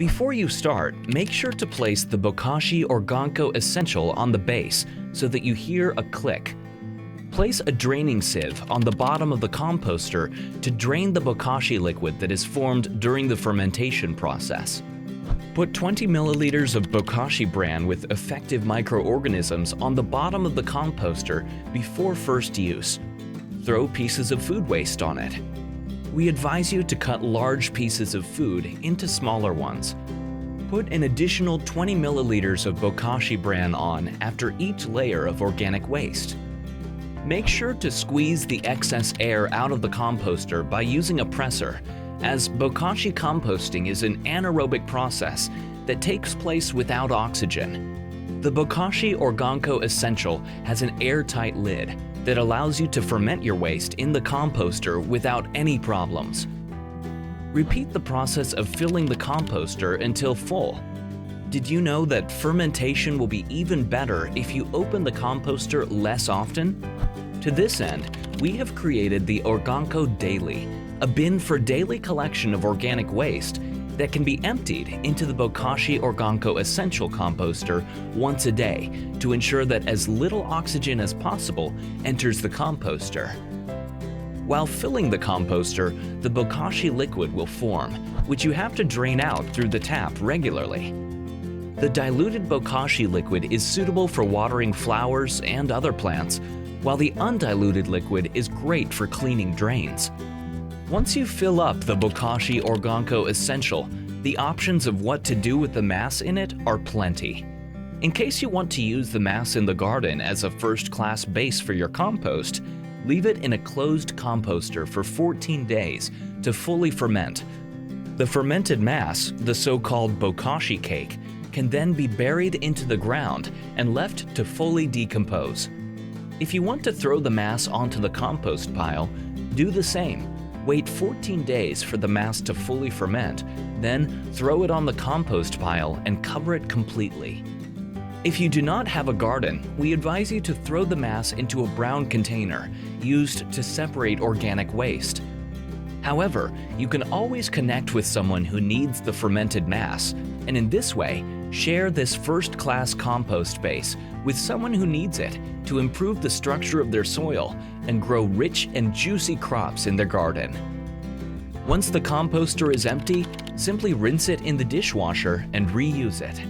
Before you start, make sure to place the Bokashi Essential on the base so that you hear a click. Place a draining sieve on the bottom of the composter to drain the Bokashi liquid that is formed during the fermentation process. Put 20 milliliters of Bokashi bran with effective microorganisms on the bottom of the composter before first use. Throw pieces of food waste on it. We advise you to cut large pieces of food into smaller ones. Put an additional 20 milliliters of Bokashi bran on after each layer of organic waste. Make sure to squeeze the excess air out of the composter by using a presser, as Bokashi composting is an anaerobic process that takes place without oxygen. The Bokashi Essential has an airtight lid that allows you to ferment your waste in the composter without any problems. Repeat the process of filling the composter until full. Did you know that fermentation will be even better if you open the composter less often? To this end, we have created the Organco Daily, a bin for daily collection of organic waste that can be emptied into the Bokashi Essential composter once a day to ensure that as little oxygen as possible enters the composter. While filling the composter, the Bokashi liquid will form, which you have to drain out through the tap regularly. The diluted Bokashi liquid is suitable for watering flowers and other plants, while the undiluted liquid is great for cleaning drains. Once you fill up the Bokashi Essential, the options of what to do with the mass in it are plenty. In case you want to use the mass in the garden as a first-class base for your compost, leave it in a closed composter for 14 days to fully ferment. The fermented mass, the so-called Bokashi cake, can then be buried into the ground and left to fully decompose. If you want to throw the mass onto the compost pile, do the same. Wait 14 days for the mass to fully ferment, then throw it on the compost pile and cover it completely. If you do not have a garden, we advise you to throw the mass into a brown container used to separate organic waste. However, you can always connect with someone who needs the fermented mass, and in this way, share this first-class compost base with someone who needs it to improve the structure of their soil and grow rich and juicy crops in their garden. Once the composter is empty, simply rinse it in the dishwasher and reuse it.